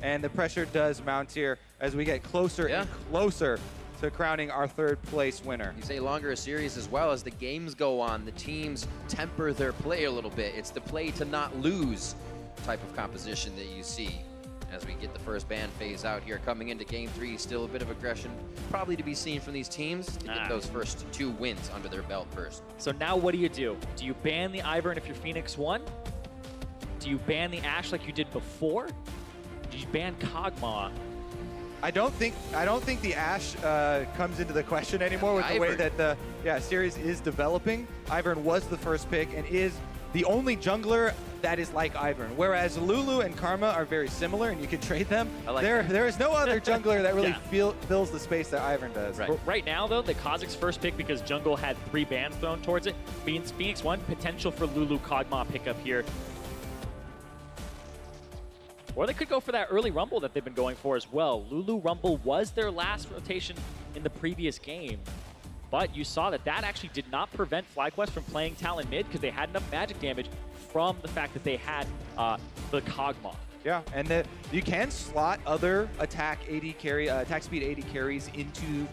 and the pressure does mount here as we get closer and closer to crowning our third place winner. You say longer a series as well. As the games go on, the teams temper their play a little bit. It's the play to not lose type of composition that you see as we get the first ban phase out here. Coming into game 3, still a bit of aggression probably to be seen from these teams to get those first 2 wins under their belt first. So now what do? Do you ban the Ivern if you're Phoenix1? Do you ban the Ashe like you did before? Do you ban Kog'Maw? I don't think the Ashe comes into the question anymore with the way that the series is developing. Ivern was the first pick and is the only jungler that is like Ivern, whereas Lulu and Karma are very similar and you can trade them. There is no other jungler that really fills the space that Ivern does. Right now, though, the Kha'Zix first pick, because jungle had 3 bans thrown towards it, means Phoenix1 potential for Lulu Kog'Maw pickup here. Or they could go for that early Rumble that they've been going for as well. Lulu Rumble was their last rotation in the previous game. But you saw that actually did not prevent FlyQuest from playing Talon mid because they had enough magic damage from the fact that they had the Kog'Maw. Yeah, and you can slot other attack speed 80 carries into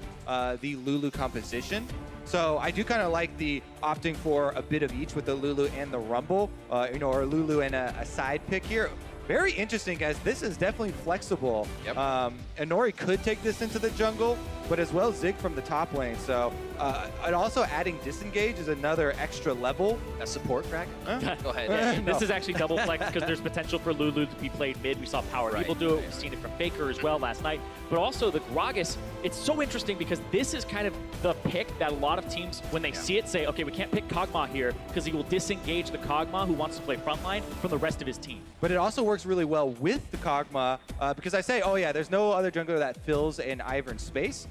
the Lulu composition. So I do kind of like the opting for a bit of each with the Lulu and the Rumble, or Lulu and a side pick here. Very interesting, guys. This is definitely flexible. Yep. Inori could take this into the jungle, but as well Zig from the top lane. So, and also adding disengage is another extra level. A support crack? Go ahead. This is actually double flex because there's potential for Lulu to be played mid. We saw Power Evil do it. We've seen it from Faker as well last night. But also the Gragas, it's so interesting because this is kind of the pick that a lot of teams, when they see it, say, okay, we can't pick Kog'Maw here because he will disengage the Kog'Maw who wants to play frontline from the rest of his team. But it also works really well with the Kog'Maw because I say, oh yeah, there's no other jungler that fills an Ivern space.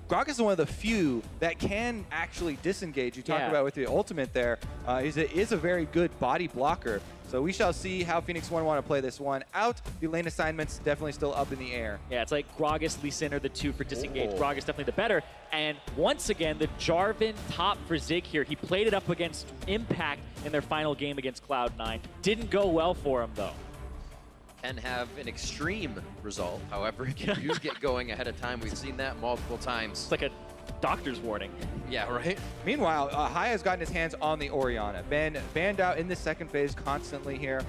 Gragas is one of the few that can actually disengage. You talked about with the ultimate there. Is a very good body blocker. So we shall see how Phoenix1 want to play this one out. The lane assignment's definitely still up in the air. Yeah, it's like Gragas, Lee Sin are the 2 for disengage. Gragas definitely the better. And once again, the Jarvan top for Zig here. He played it up against Impact in their final game against Cloud9. Didn't go well for him, though. Can have an extreme result, however, if you get going ahead of time. We've seen that multiple times. It's like a doctor's warning. Yeah, right? Meanwhile, Hai has gotten his hands on the Orianna. Been banned out in the second phase constantly here.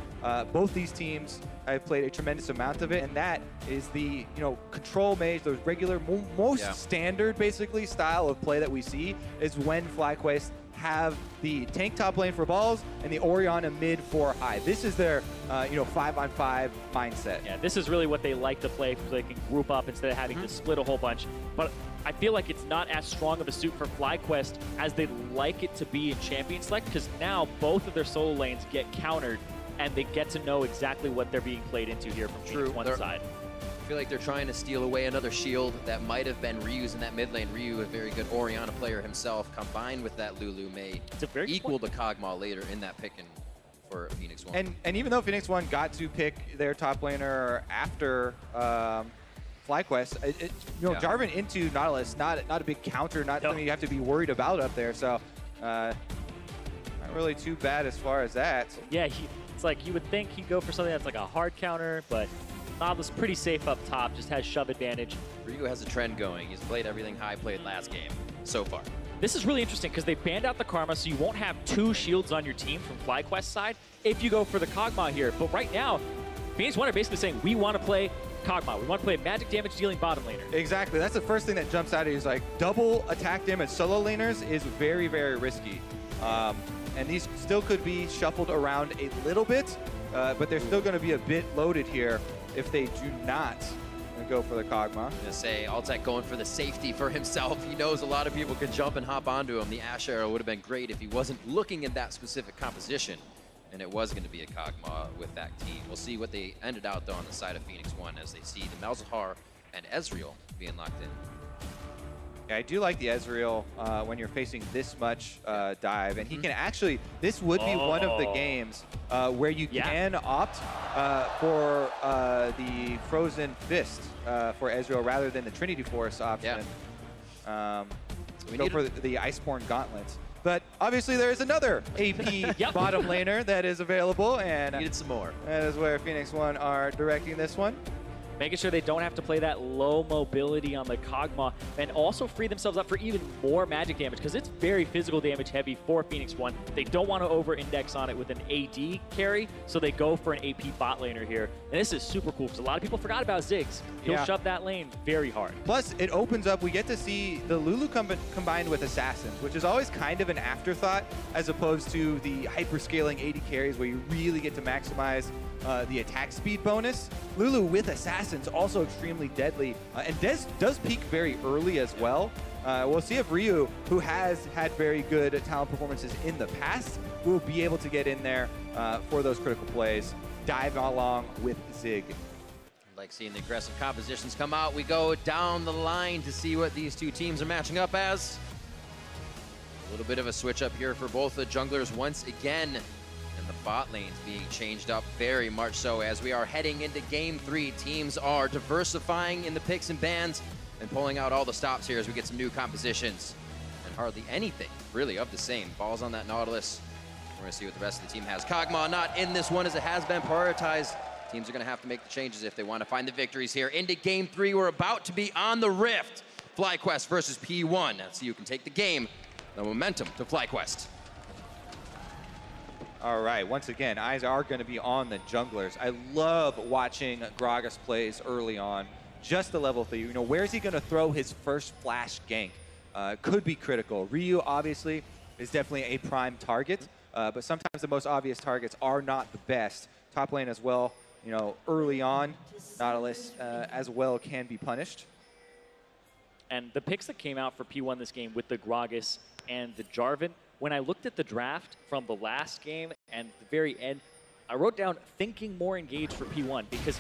Both these teams have played a tremendous amount of it, and that is the control mage, those regular, most standard, basically, style of play that we see is when FlyQuest have the tank top lane for balls and the Orianna mid for Hai. This is their 5-on-5 mindset. Yeah, this is really what they like to play so they can group up instead of having to split a whole bunch. But I feel like it's not as strong of a suit for FlyQuest as they'd like it to be in Champion Select, because now both of their solo lanes get countered and they get to know exactly what they're being played into here from Phoenix1's side. I feel like they're trying to steal away another shield that might have been Ryu's in that mid lane. Ryu, a very good Orianna player himself, combined with that Lulu, may equal to Kog'Maw later in that picking for Phoenix1. And even though Phoenix1 got to pick their top laner after FlyQuest, Jarvan into Nautilus, not a big counter, not something you have to be worried about up there. So not really too bad as far as that. Yeah, it's like you would think he'd go for something that's like a hard counter, but Nautilus pretty safe up top, just has shove advantage. Ryu has a trend going. He's played everything Hai played last game so far. This is really interesting because they banned out the Karma, so you won't have 2 shields on your team from FlyQuest's side if you go for the Kog'Maw here. But right now, Phoenix1 are basically saying, we want to play Kog'Maw. We want to play magic damage dealing bottom laner. Exactly. That's the first thing that jumps out at you is like double attack damage solo laners is very, very risky. And these still could be shuffled around a little bit, but they're still going to be a bit loaded here if they do not go for the Kog'Maw. I'm going to say Altec going for the safety for himself. He knows a lot of people could jump and hop onto him. The Ashe arrow would have been great if he wasn't looking at that specific composition. And it was going to be a Kog'Maw with that team. We'll see what they ended out, though, on the side of Phoenix1 as they see the Malzahar and Ezreal being locked in. Yeah, I do like the Ezreal when you're facing this much dive. And he can actually, this would be one of the games where you can opt for the Frozen Fist for Ezreal rather than the Trinity Force option. Go for the Iceborne Gauntlet. But obviously there is another AP bottom laner that is available, and needed some more. That is where Phoenix1 are directing this one. making sure they don't have to play that low mobility on the Kog'Maw, and also free themselves up for even more magic damage, because it's very physical damage heavy for Phoenix1. They don't want to over-index on it with an AD carry, so they go for an AP bot laner here. And this is super cool, because a lot of people forgot about Ziggs. He'll shove that lane very hard. Plus, it opens up, we get to see the Lulu combined with Assassins, which is always kind of an afterthought, as opposed to the hyper-scaling AD carries where you really get to maximize the attack speed bonus. Lulu with Assassins also extremely deadly, and does peak very early as well. We'll see if Ryu, who has had very good Talon performances in the past, will be able to get in there for those critical plays, dive along with Zig. Like seeing the aggressive compositions come out. We go down the line to see what these two teams are matching up as. A little bit of a switch up here for both the junglers once again. And the bot lanes being changed up very much so as we are heading into Game 3. Teams are diversifying in the picks and bans and pulling out all the stops here as we get some new compositions. And hardly anything really of the same. Balls on that Nautilus. We're going to see what the rest of the team has. Kog'Maw not in this one as it has been prioritized. Teams are going to have to make the changes if they want to find the victories here. Into Game 3, we're about to be on the Rift. FlyQuest versus P1. Let's see who can take the game. The momentum to FlyQuest. All right, once again, eyes are going to be on the junglers. I love watching Gragas plays early on. Just the level 3. You know, where's he going to throw his first flash gank? Could be critical. Ryu, obviously, is definitely a prime target, but sometimes the most obvious targets are not the best. Top lane as well, you know, early on, Nautilus as well can be punished. And the picks that came out for P1 this game with the Gragas and the Jarvan, when I looked at the draft from the last game and the very end, I wrote down thinking more engaged for P1 because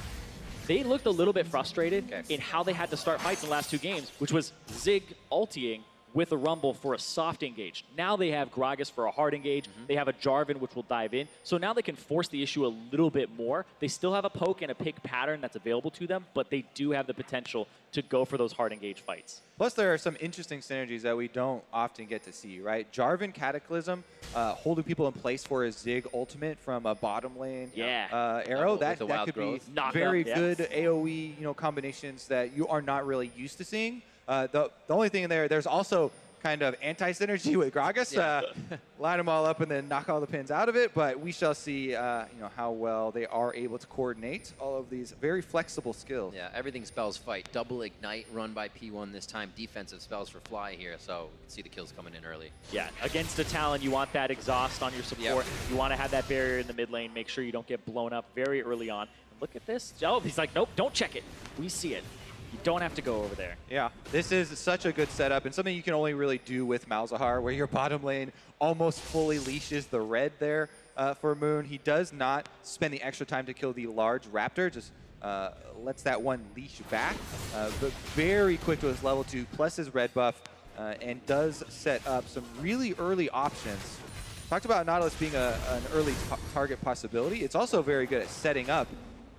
they looked a little bit frustrated in how they had to start fights in the last two games, which was Zig ultiing with a Rumble for a soft engage. Now they have Gragas for a hard engage. They have a Jarvan, which will dive in. So now they can force the issue a little bit more. They still have a poke and a pick pattern that's available to them, but they do have the potential to go for those hard engage fights. Plus, there are some interesting synergies that we don't often get to see, right? Jarvan Cataclysm, holding people in place for a Zig ultimate from a bottom lane arrow. That could be very good AoE, you know, combinations that you are not really used to seeing. The only thing in there's also kind of anti-synergy with Gragas. Line them all up and then knock all the pins out of it. But we shall see, you know, how well they are able to coordinate all of these very flexible skills. Yeah, everything spells fight. Double ignite run by P1 this time. Defensive spells for Fly here, so you can see the kills coming in early. Yeah, against a Talon, you want that exhaust on your support. You want to have that barrier in the mid lane. Make sure you don't get blown up very early on. And look at this. Oh, he's like, nope, don't check it. We see it. You don't have to go over there. Yeah, this is such a good setup and something you can only really do with Malzahar, where your bottom lane almost fully leashes the red there for Moon. He does not spend the extra time to kill the large raptor, just lets that one leash back, but very quick to his level 2, plus his red buff, and does set up some really early options. Talked about Nautilus being an early target possibility. It's also very good at setting up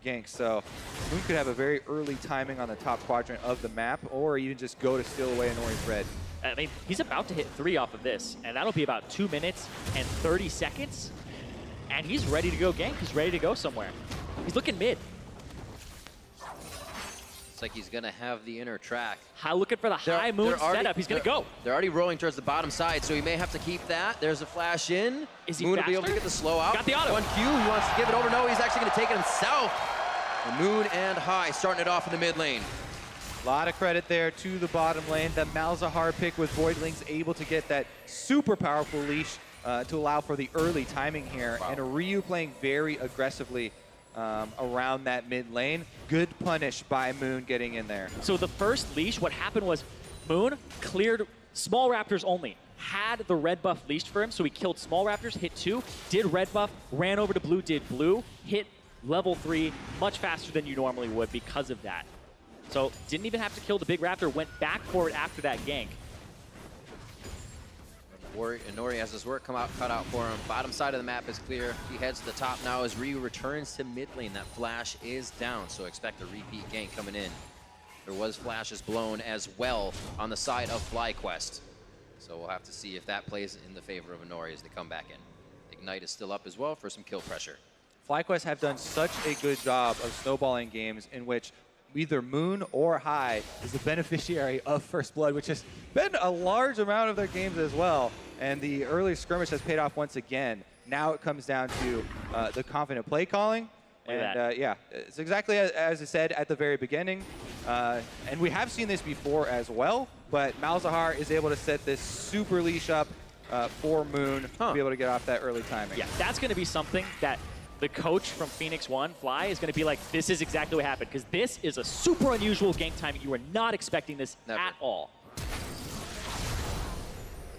ganks, so Moon could have a very early timing on the top quadrant of the map, or even just go to steal away Inori's red. I mean, he's about to hit 3 off of this, and that'll be about 2 minutes and 30 seconds, and he's ready to go gank. He's ready to go somewhere. He's looking mid. It's like he's gonna have the inner track. Looking for the high Moon setup. He's gonna go. They're already rolling towards the bottom side, so he may have to keep that. There's a flash in. Is he Moon faster? will be able to get the slow out. Got the auto. 1Q, he wants to give it over. No, he's actually gonna take it himself. And Moon and High starting it off in the mid lane. A lot of credit there to the bottom lane. The Malzahar pick with Voidlings able to get that super powerful leash to allow for the early timing here. Wow. And Ryu playing very aggressively around that mid lane. Good punish by Moon getting in there. So the first leash, what happened was Moon cleared small raptors only. Had the red buff leashed for him, so he killed small raptors, hit 2, did red buff, ran over to blue, did blue, hit level 3 much faster than you normally would because of that. So didn't even have to kill the big raptor, went back for it after that gank. Inori has his work cut out for him. Bottom side of the map is clear. He heads to the top now as Ryu returns to mid lane. That flash is down, so expect a repeat gank coming in. There was flashes blown as well on the side of FlyQuest. So we'll have to see if that plays in the favor of Inori as they come back in. Ignite is still up as well for some kill pressure. FlyQuest have done such a good job of snowballing games in which either Moon or High is the beneficiary of First Blood, which has been a large amount of their games as well. And the early skirmish has paid off once again. Now it comes down to the confident play calling. And yeah, it's exactly as I said at the very beginning. And we have seen this before as well, but Malzahar is able to set this super leash up for Moon to be able to get off that early timing. Yeah, that's going to be something that the coach from Phoenix1, Fly, is going to be like, this is exactly what happened, because this is a super unusual gank timing. You were not expecting this at all.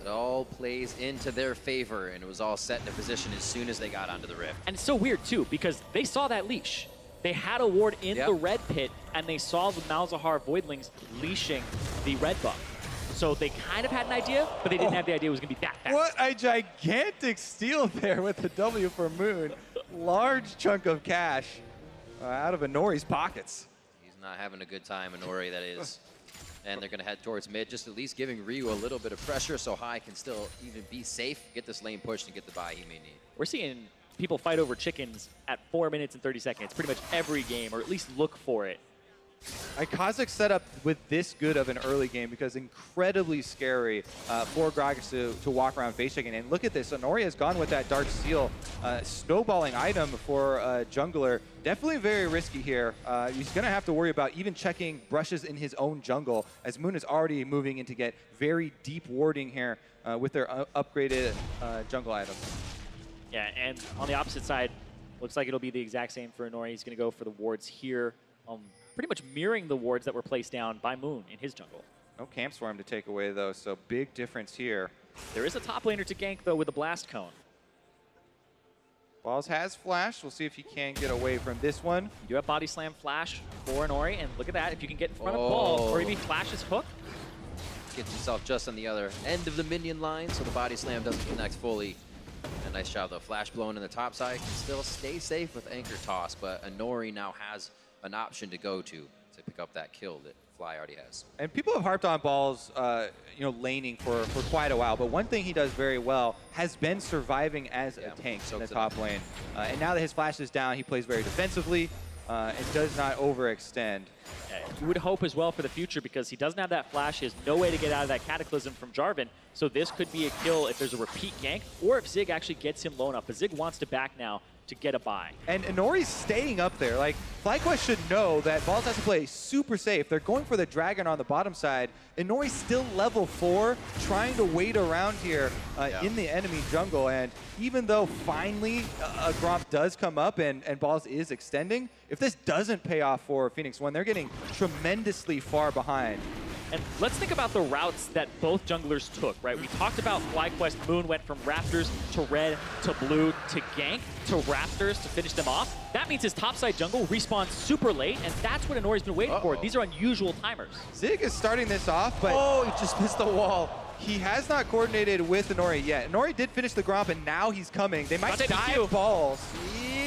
It all plays into their favor, and it was all set in a position as soon as they got onto the rift. And it's so weird, too, because they saw that leash. They had a ward in the red pit, and they saw the Malzahar Voidlings leashing the red buff. So they kind of had an idea, but they didn't have the idea it was going to be that fast. What a gigantic steal there with the W for Moon. Large chunk of cash out of Inori's pockets. He's not having a good time, Inori, that is. And they're going to head towards mid, just at least giving Ryu a little bit of pressure so High can still even be safe, get this lane pushed, and get the buy he may need. We're seeing people fight over chickens at 4 minutes and 30 seconds pretty much every game, or at least look for it. Kha'Zix set up with this good of an early game because incredibly scary for Gragas to walk around face checking. And look at this, Inori has gone with that Dark Seal snowballing item for jungler. Definitely very risky here. He's going to have to worry about even checking brushes in his own jungle, as Moon is already moving in to get very deep warding here with their upgraded jungle items. Yeah, and on the opposite side, looks like it'll be the exact same for Inori. He's going to go for the wards here. Pretty much mirroring the wards that were placed down by Moon in his jungle. No camps for him to take away, though, so big difference here. There is a top laner to gank, though, with a Blast Cone. Balls has flash. We'll see if he can get away from this one. You do have Body Slam Flash for Inori, and look at that. If you can get in front of Balls, or maybe Flash his hook. Gets himself just on the other end of the minion line, so the Body Slam doesn't connect fully. A nice job, though. Flash blown in the top side. Can still stay safe with Anchor Toss, but Inori now has an option to go to pick up that kill that Fly already has. And people have harped on Balls, laning for quite a while, but one thing he does very well has been surviving as a tank in the top lane. And now that his flash is down, he plays very defensively and does not overextend. You would hope as well for the future, because he doesn't have that flash. He has no way to get out of that Cataclysm from Jarvan. So this could be a kill if there's a repeat gank, or if Zig actually gets him low enough. But Zig wants to back now to get a buy. And Inori's staying up there. Like, FlyQuest should know that Balls has to play super safe. They're going for the Dragon on the bottom side. Inori's still level 4, trying to wait around here in the enemy jungle. And even though finally a Gromp does come up and Balls is extending, if this doesn't pay off for Phoenix1, they're getting tremendously far behind. And let's think about the routes that both junglers took, right? We talked about FlyQuest. Moon went from Raptors to red to blue to gank to Raptors to finish them off. That means his topside jungle respawns super late, and that's what Inori's been waiting for. These are unusual timers. Zig is starting this off, but he just missed the wall. He has not coordinated with Inori yet. Inori did finish the Gromp, and now he's coming. They might dive Balls.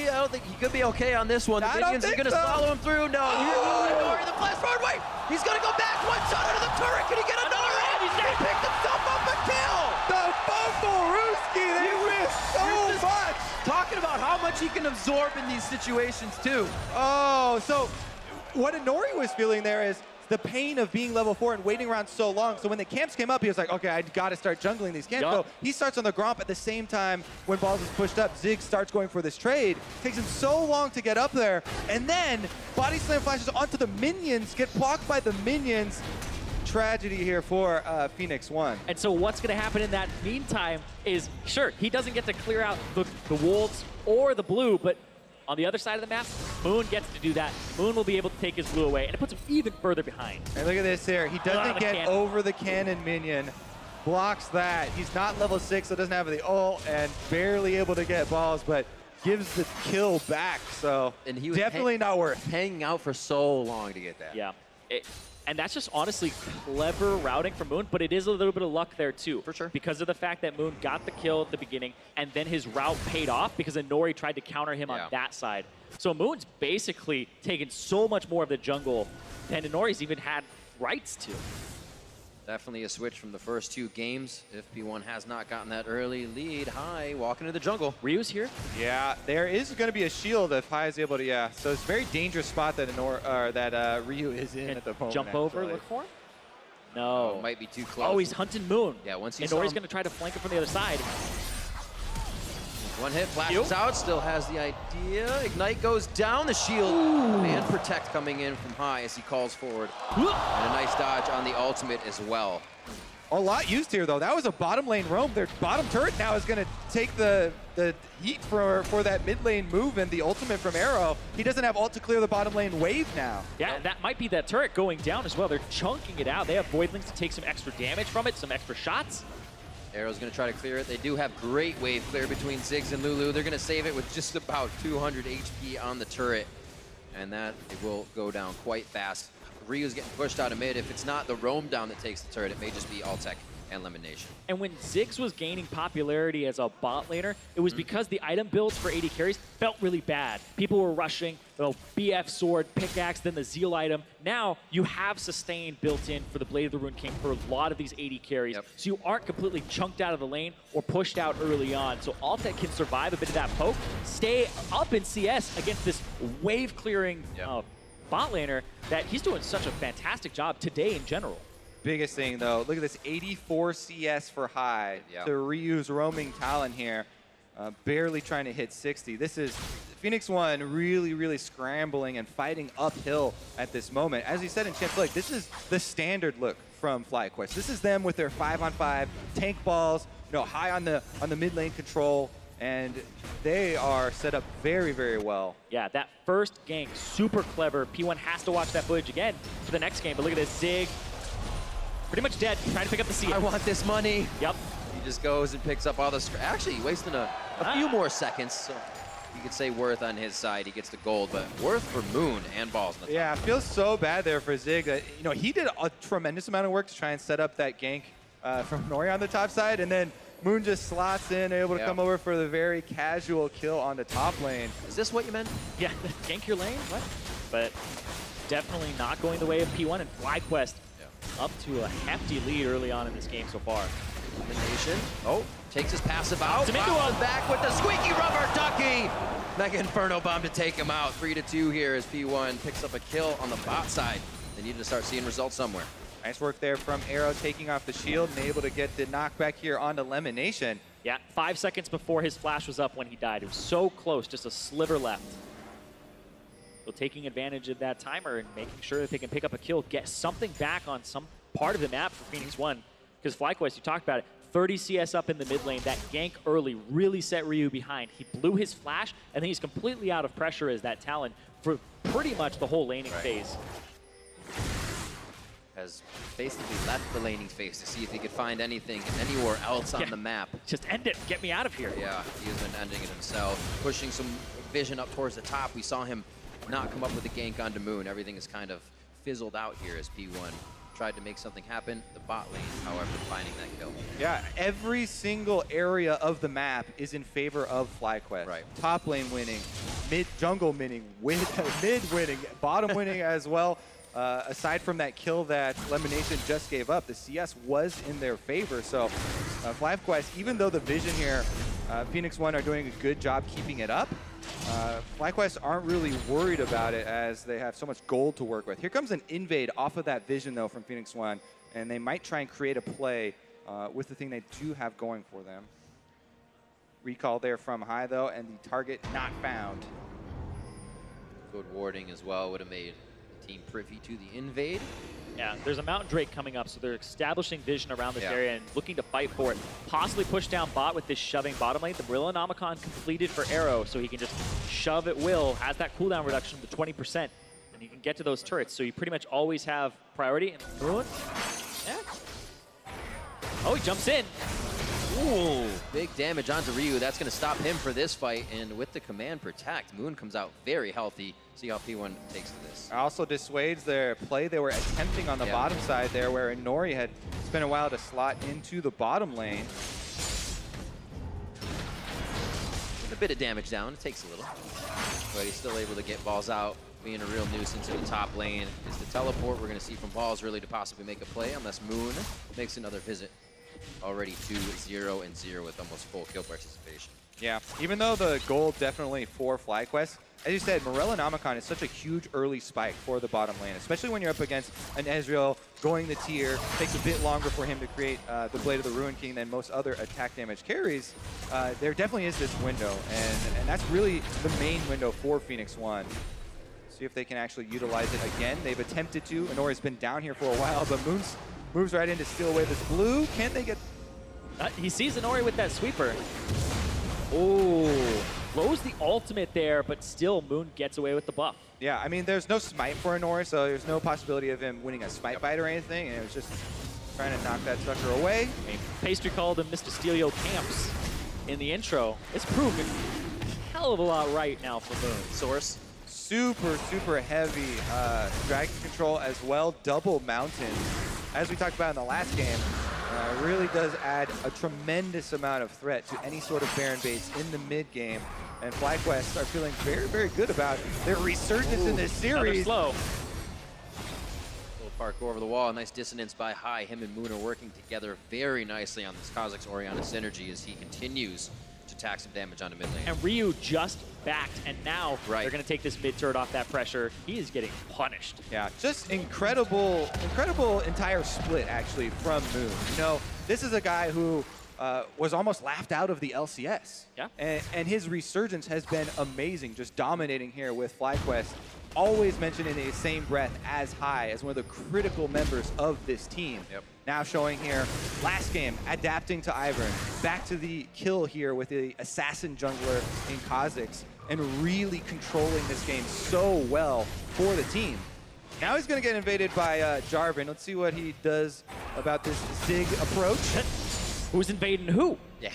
I don't think he could be okay on this one. The minions are going to follow him through. No, Inori, the flash forward. Wait, he's going to go back. One shot under the turret. Can he get another one? He picked himself up a kill. The Bumble Rooski, they missed so much. Talking about how much he can absorb in these situations, too. Oh, so what Inori was feeling there is the pain of being level 4 and waiting around so long. So when the camps came up, he was like, okay, I got to start jungling these camps. So he starts on the Gromp at the same time when Balls is pushed up. Zig starts going for this trade. Takes him so long to get up there. And then Body Slam flashes onto the minions, get blocked by the minions. Tragedy here for Phoenix1. And so what's going to happen in that meantime is, sure, he doesn't get to clear out the wolves or the blue, but on the other side of the map, Moon gets to do that. Moon will be able to take his blue away, and it puts him even further behind. And look at this here. He doesn't get over the cannon minion. Blocks that. He's not level 6, so doesn't have the ult, and barely able to get Balls, but gives the kill back. So and he was definitely not worth hanging out for so long to get that. Yeah. And that's just honestly clever routing from Moon, but it is a little bit of luck there too. For sure. Because of the fact that Moon got the kill at the beginning, and then his route paid off because Inori tried to counter him on that side. So Moon's basically taken so much more of the jungle than Inori's even had rights to. Definitely a switch from the first 2 games. If P1 has not gotten that early lead, Hai walking into the jungle. Ryu's here. Yeah, there is going to be a shield if Hai is able to, yeah. So it's a very dangerous spot that Ryu is in at the moment. Jump over, look for him? No. Oh, might be too close. Oh, he's hunting Moon. Yeah, once he Inori's going to try to flank him from the other side. One hit, flashes out, still has the idea. Ignite goes down, the shield. And Protect coming in from Hai as he calls forward. And a nice dodge on the ultimate as well. A lot used here, though. That was a bottom lane roam. Their bottom turret now is going to take the heat for that mid lane move and the ultimate from Arrow. He doesn't have ult to clear the bottom lane wave now. Yeah, that might be that turret going down as well. They're chunking it out. They have Voidlings to take some extra damage from it, some extra shots. Arrow's going to try to clear it. They do have great wave clear between Ziggs and Lulu. They're going to save it with just about 200 HP on the turret. And that it will go down quite fast. Ryu's getting pushed out of mid. If it's not the roam down that takes the turret, it may just be Altec and Lemonnation. And when Ziggs was gaining popularity as a bot laner, it was because the item builds for AD carries felt really bad. People were rushing, BF sword, pickaxe, then the Zeal item. Now you have sustain built in for the Blade of the Rune King for a lot of these AD carries. So you aren't completely chunked out of the lane or pushed out early on. So Altec can survive a bit of that poke, stay up in CS against this wave clearing bot laner that he's doing such a fantastic job today in general. Biggest thing, though, look at this 84 CS for Hai to Ryu's roaming Talon here. Barely trying to hit 60. This is Phoenix1 really, really scrambling and fighting uphill at this moment. As he said in chat, like, this is the standard look from FlyQuest. This is them with their 5-on-5 tank balls, high on the mid lane control, and they are set up very, very well. Yeah, that first gank, super clever. P1 has to watch that footage again for the next game, but look at this, Zig. Pretty much dead, trying to pick up the CS. I want this money. Yep. He just goes and picks up all the... Actually, wasting a few more seconds, so you could say Worth on his side. He gets the gold, but Worth for Moon and balls. In the top. Yeah, it feels so bad there for Zig. He did a tremendous amount of work to try and set up that gank from Inori on the top side, and then Moon just slots in, able to come over for the very casual kill on the top lane. Is this what you meant? Yeah, gank your lane, what? But definitely not going the way of P1 and FlyQuest. Up to a hefty lead early on in this game so far. Lemonnation. Oh, takes his passive out. Back with the squeaky rubber ducky. Mega Inferno Bomb to take him out. 3-2 here as P1 picks up a kill on the bot side. They need to start seeing results somewhere. Nice work there from Arrow, taking off the shield and able to get the knockback here onto Lemonnation. Yeah, 5 seconds before his flash was up when he died. It was so close, just a sliver left. So taking advantage of that timer and making sure that they can pick up a kill, get something back on some part of the map for Phoenix1. Because FlyQuest, you talked about it, 30 CS up in the mid lane. That gank early really set Ryu behind. He blew his flash, and then he's completely out of pressure as that Talon for pretty much the whole laning phase. Has basically left the laning phase to see if he could find anything anywhere else on the map. Just end it. Get me out of here. Yeah, he has been ending it himself. Pushing some vision up towards the top. We saw him not come up with a gank onto Moon. Everything is kind of fizzled out here as P1 tried to make something happen. The bot lane, however, finding that kill. Yeah, every single area of the map is in favor of FlyQuest. Right. Top lane winning, mid jungle winning, mid winning, bottom winning as well. Aside from that kill that Lemonnation just gave up, the CS was in their favor. So FlyQuest, even though the vision here, Phoenix1 are doing a good job keeping it up, FlyQuest aren't really worried about it as they have so much gold to work with. Here comes an invade off of that vision, though, from Phoenix1, and they might try and create a play with the thing they do have going for them. Recall there from Hai, though, and the target not found. Good warding as well would have made the team privy to the invade. Yeah, there's a Mountain Drake coming up, so they're establishing vision around this area and looking to fight for it. Possibly push down bot with this shoving bottom lane. The Brillinomicon completed for Arrow, so he can just shove at will, has that cooldown reduction to 20%, and he can get to those turrets. So you pretty much always have priority. And Ruin, oh, he jumps in. Ooh, big damage onto Ryu. That's going to stop him for this fight. And with the command protect, Moon comes out very healthy. See how P1 takes to this. Also dissuades their play they were attempting on the bottom side there, where Inori had spent a while to slot into the bottom lane. With a bit of damage down, it takes a little. But he's still able to get balls out. being a real nuisance in the top lane. Is the teleport we're going to see from Balls really to possibly make a play, unless Moon makes another visit. Already 2-0 and 0 with almost full kill participation. Yeah, even though the goal definitely for FlyQuest, as you said, Morellonomicon is such a huge early spike for the bottom lane, especially when you're up against an Ezreal going the tier. Takes a bit longer for him to create the Blade of the Ruin King than most other attack damage carries. There definitely is this window, and that's really the main window for Phoenix1. See if they can actually utilize it again. They've attempted to. Inori's been down here for a while, but Moon's moves right in to steal away this blue. Can they get... He sees Inori with that sweeper. Oh, blows the ultimate there, but still Moon gets away with the buff. Yeah, I mean, there's no smite for Inori, so there's no possibility of him winning a smite bite or anything, and it was just trying to knock that sucker away. Pastry called him Mr. Steelio Camps in the intro. It's proven a hell of a lot right now for Moon. Source. Super, super heavy dragon control as well, double mountain. As we talked about in the last game, really does add a tremendous amount of threat to any sort of Baron baits in the mid game. And FlyQuest are feeling very, very good about their resurgence in this series. Slow. Little parkour over the wall, nice dissonance by High. Him and Moon are working together very nicely on this Kha'Zix Orianna synergy as he continues to tack some damage onto mid lane. And Ryu just backed, and now Right. they're going to take this mid turret off that pressure. He is getting punished. Yeah, just incredible entire split actually from Moon. You know, this is a guy who was almost laughed out of the LCS. Yeah. And his resurgence has been amazing, just dominating here with FlyQuest. Always mentioned in the same breath as High as one of the critical members of this team. Yep. Now showing here, last game, adapting to Ivern, back to the kill here with the assassin jungler in Kha'Zix, and really controlling this game so well for the team. Now he's going to get invaded by Jarvan. Let's see what he does about this Zig approach. Who's invading who? Yeah.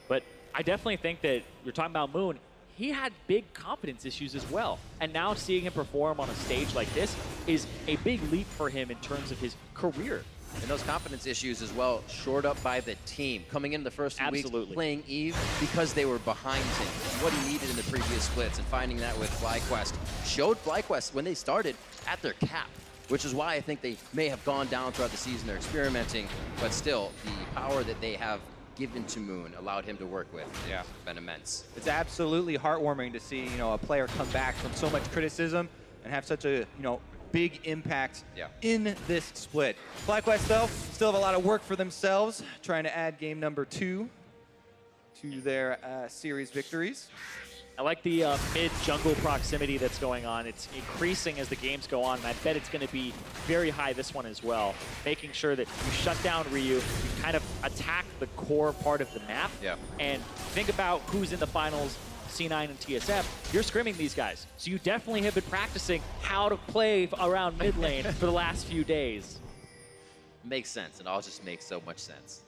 But I definitely think that you're talking about Moon. He had big confidence issues as well. And now seeing him perform on a stage like this is a big leap for him in terms of his career. And those confidence issues as well, shored up by the team. Coming in the first few weeks, playing Eve because they were behind him. What he needed in the previous splits, and finding that with FlyQuest. Showed FlyQuest when they started at their cap, which is why I think they may have gone down throughout the season. They're experimenting, but still, the power that they have given to Moon allowed him to work with. Yeah. Been immense. It's absolutely heartwarming to see, you know, a player come back from so much criticism and have such a, you know, big impact in this split. FlyQuest, though, still have a lot of work for themselves, trying to add game number 2 to their series victories. I like the mid-jungle proximity that's going on. It's increasing as the games go on, and I bet it's going to be very high this one as well. Making sure that you shut down Ryu, you kind of attack the core part of the map, and think about who's in the finals, C9 and TSF. You're scrimming these guys, so you definitely have been practicing how to play around mid lane for the last few days. Makes sense. It all just makes so much sense.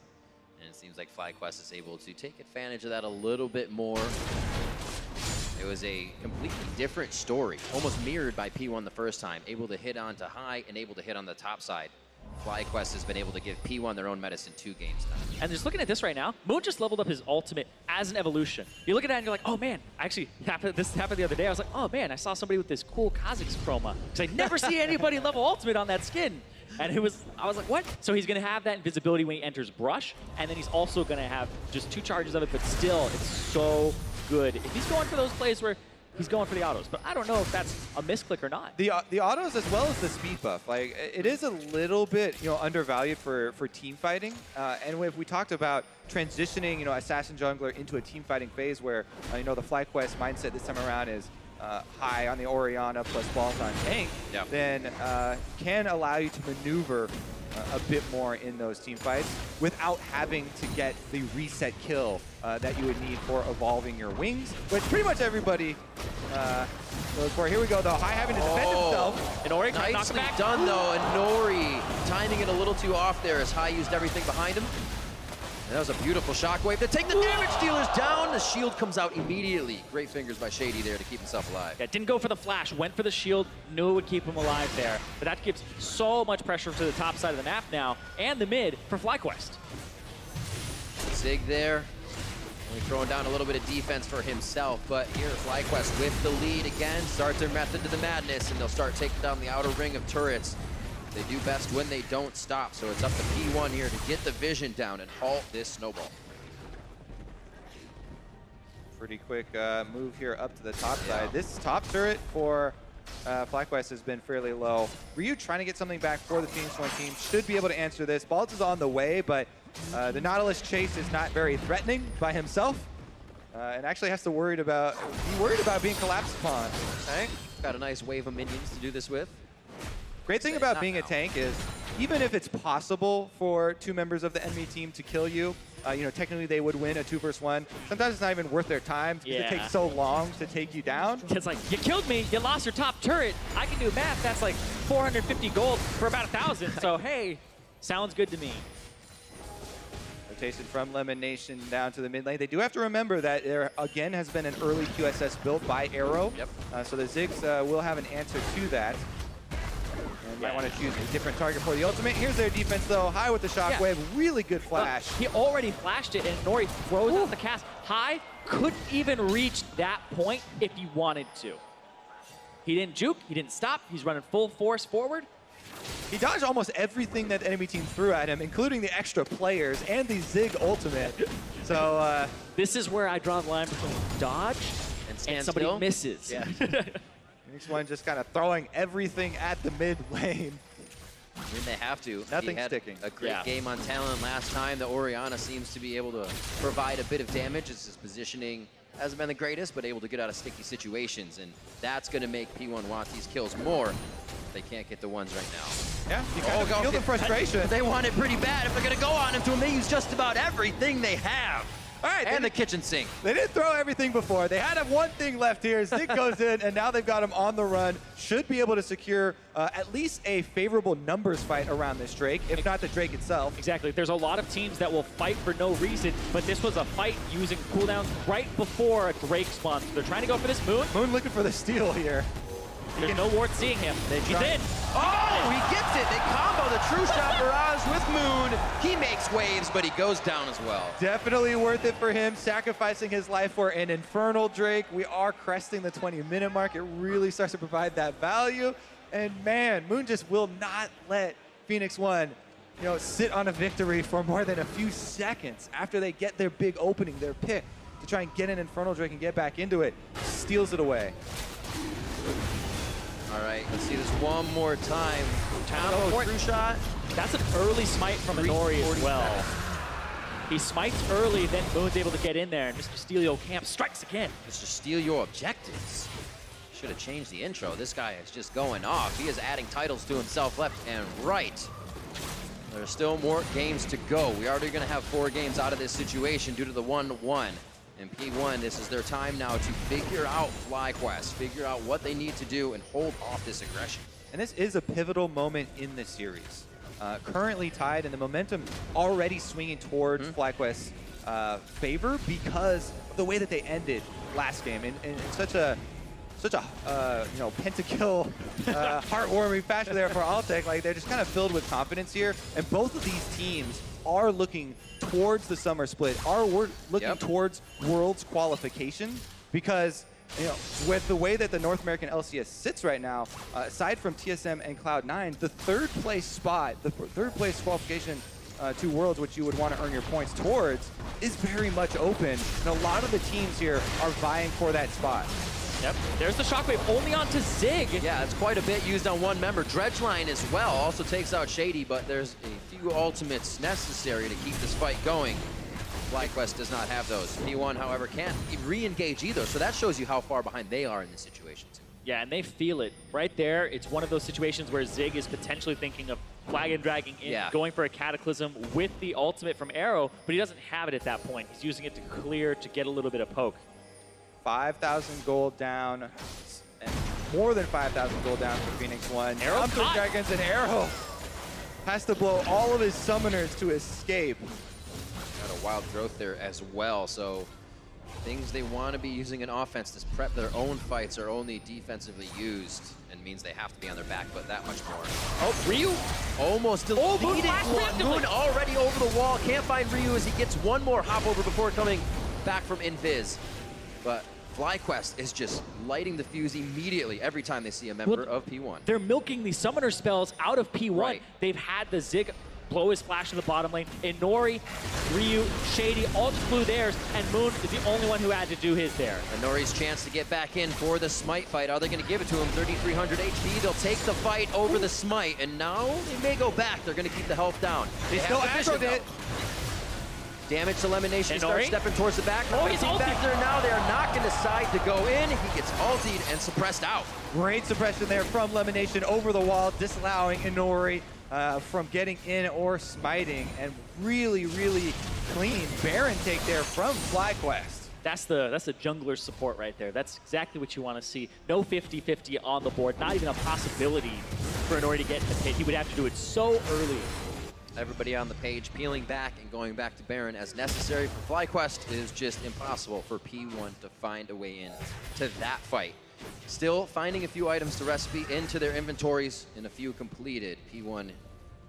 And it seems like FlyQuest is able to take advantage of that a little bit more. It was a completely different story, almost mirrored by P1 the first time, able to hit onto High and able to hit on the top side. FlyQuest has been able to give P1 their own medicine 2 games now. And just looking at this right now, Moon just leveled up his ultimate as an evolution. You look at that and you're like, oh man, this happened the other day. I was like, oh man, I saw somebody with this cool Kha'Zix chroma. Because I never see anybody level ultimate on that skin. And I was like, what? So he's going to have that invisibility when he enters Brush, and then he's also going to have just 2 charges of it, but still, it's so good. If he's going for those plays where he's going for the autos, but I don't know if that's a misclick or not. The autos as well as the speed buff, like it is a little bit, you know, undervalued for team fighting. And if we talked about transitioning, you know, assassin jungler into a team fighting phase where, you know, the FlyQuest mindset this time around is High on the Orianna plus Balls on tank, then can allow you to maneuver a bit more in those team fights without having to get the reset kill that you would need for evolving your wings, which pretty much everybody goes for. Here we go, though. High having to defend himself. Inori nicely done, though. Inori timing it a little too off there as High used everything behind him. And that was a beautiful shockwave to take the damage dealers down. The shield comes out immediately. Great fingers by Shady there to keep himself alive. Yeah, didn't go for the flash, went for the shield, knew it would keep him alive there. But that gives so much pressure to the top side of the map now, and the mid for FlyQuest. Zig there. Only throwing down a little bit of defense for himself, but here FlyQuest with the lead again, start their method to the madness, and they'll start taking down the outer ring of turrets. They do best when they don't stop, so it's up to P1 here to get the vision down and halt this snowball. Pretty quick move here up to the top side. This top turret for FlyQuest has been fairly low. Ryu trying to get something back for the Phoenix1 team. Should be able to answer this. Balz is on the way, but the Nautilus chase is not very threatening by himself. And actually has to be worried about being collapsed upon. Okay. Got a nice wave of minions to do this with. Great thing about being a tank is, even if it's possible for 2 members of the enemy team to kill you, you know, technically they would win a 2 versus 1. Sometimes it's not even worth their time because it takes so long to take you down. It's like, you killed me, you lost your top turret. I can do math, that's like 450 gold for about 1,000. So hey, sounds good to me. Rotation from Lemonnation down to the mid lane. They do have to remember that there again has been an early QSS built by Arrow. Yep. So the Ziggs will have an answer to that. And might want to choose a different target for the ultimate. Here's their defense though, High with the shockwave, really good flash. He already flashed it, and Inori throws out the cast. High couldn't even reach that point if he wanted to. He didn't juke, he didn't stop, he's running full force forward. He dodged almost everything that the enemy team threw at him, including the extra players and the Zig ultimate. So this is where I draw the line between dodge and somebody still misses. Yeah. Phoenix1 just kind of throwing everything at the mid lane. I mean, they have to. Nothing he had sticking. A great game on Talon last time. The Orianna seems to be able to provide a bit of damage as his positioning hasn't been the greatest, but able to get out of sticky situations. And that's going to make P1 want these kills more. They can't get the ones right now. Yeah, you kind of feel the frustration. They want it pretty bad. If they're going to go on him to him, they use just about everything they have. All right, and the kitchen sink. They didn't throw everything before. They had one thing left here. Zig goes in, and now they've got him on the run. Should be able to secure at least a favorable numbers fight around this Drake, if not the Drake itself. Exactly. There's a lot of teams that will fight for no reason, but this was a fight using cooldowns right before a Drake spawns. They're trying to go for this Moon. Moon looking for the steal here. There's no ward seeing him. He's in. Oh, he gets it. They combo the True Shot barrage with Moon. He makes waves, but he goes down as well. Definitely worth it for him, sacrificing his life for an Infernal Drake. We are cresting the 20-minute mark. It really starts to provide that value. And man, Moon just will not let Phoenix1, you know, sit on a victory for more than a few seconds after they get their big opening, their pick to try and get an Infernal Drake and get back into it. Steals it away. All right, let's see this one more time. Combo, True Shot. That's an early smite from Inori as well. He smites early, then Moon's able to get in there, and Mr. Steal Your Camp strikes again. Mr. Steal Your Objectives. Should have changed the intro. This guy is just going off. He is adding titles to himself left and right. There's still more games to go. We are already going to have 4 games out of this situation due to the 1-1. And P1, this is their time now to figure out FlyQuest, figure out what they need to do and hold off this aggression. And this is a pivotal moment in the series. Currently tied, and the momentum already swinging towards FlyQuest's favor because of the way that they ended last game in such a you know, pentakill, heartwarming fashion there for Altec. Like, they're just kind of filled with confidence here, and both of these teams are looking towards the summer split, are looking towards Worlds qualification, because, you know, with the way that the North American LCS sits right now, aside from TSM and Cloud9, the third place spot, the third place qualification to Worlds, which you would want to earn your points towards, is very much open, and a lot of the teams here are vying for that spot. Yep, there's the shockwave only onto Zig. Yeah, it's quite a bit used on one member. Dredgeline as well also takes out Shady, but there's a few ultimates necessary to keep this fight going. FlyQuest does not have those. P1, however, can't re-engage either, so that shows you how far behind they are in this situation too. Yeah, and they feel it. Right there, it's one of those situations where Zig is potentially thinking of flag and dragging in, going for a Cataclysm with the ultimate from Arrow, but he doesn't have it at that point. He's using it to clear, to get a little bit of poke. 5,000 gold down, and more than 5,000 gold down for Phoenix1. Arrow caught. Dragons, and Arrow has to blow all of his summoners to escape. Got a wild growth there as well, so things they want to be using in offense to prep their own fights are only defensively used, and means they have to be on their back foot that much more. Oh, Ryu! Almost deleted. Moon already over the wall. Can't find Ryu as he gets one more hop over before coming back from Invis. But FlyQuest is just lighting the fuse immediately every time they see a member of P1. They're milking these summoner spells out of P1. Right. They've had the Zig blow his flash in the bottom lane. Inori, Ryu, Shady all just blew theirs, and Moon is the only one who had to do his there. Inori's chance to get back in for the Smite fight. Are they going to give it to him? 3,300 HP. They'll take the fight over the Smite, and now they may go back. They're going to keep the health down. They still aggroed it. Damage to Lemonnation, starts stepping towards the back. Oh, he's ulted. Back there now. They are not going to decide to go in. He gets ultied and suppressed out. Great suppression there from Lemonnation over the wall, disallowing Inori from getting in or smiting, and really, really clean Baron take there from FlyQuest. That's the jungler's support right there. That's exactly what you want to see. No 50-50 on the board, not even a possibility for Inori to get in the pit. He would have to do it so early. Everybody on the page peeling back and going back to Baron as necessary for FlyQuest. It is just impossible for P1 to find a way in to that fight. Still finding a few items to recipe into their inventories and a few completed. P1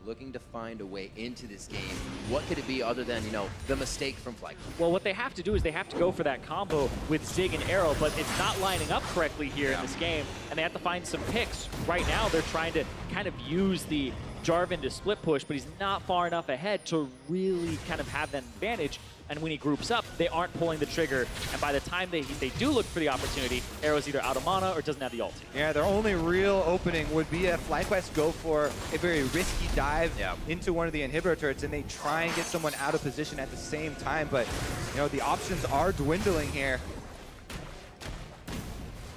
looking to find a way into this game. What could it be other than, you know, the mistake from FlyQuest? Well, what they have to do is they have to go for that combo with Zig and Arrow, but it's not lining up correctly here in this game, and they have to find some picks. Right now, they're trying to kind of use the Jarvan to split push, but he's not far enough ahead to really kind of have that advantage. And when he groups up, they aren't pulling the trigger. And by the time they do look for the opportunity, Arrow's either out of mana or doesn't have the ulti. Yeah, their only real opening would be if FlyQuest go for a very risky dive into one of the inhibitor turrets, and they try and get someone out of position at the same time. But, you know, the options are dwindling here.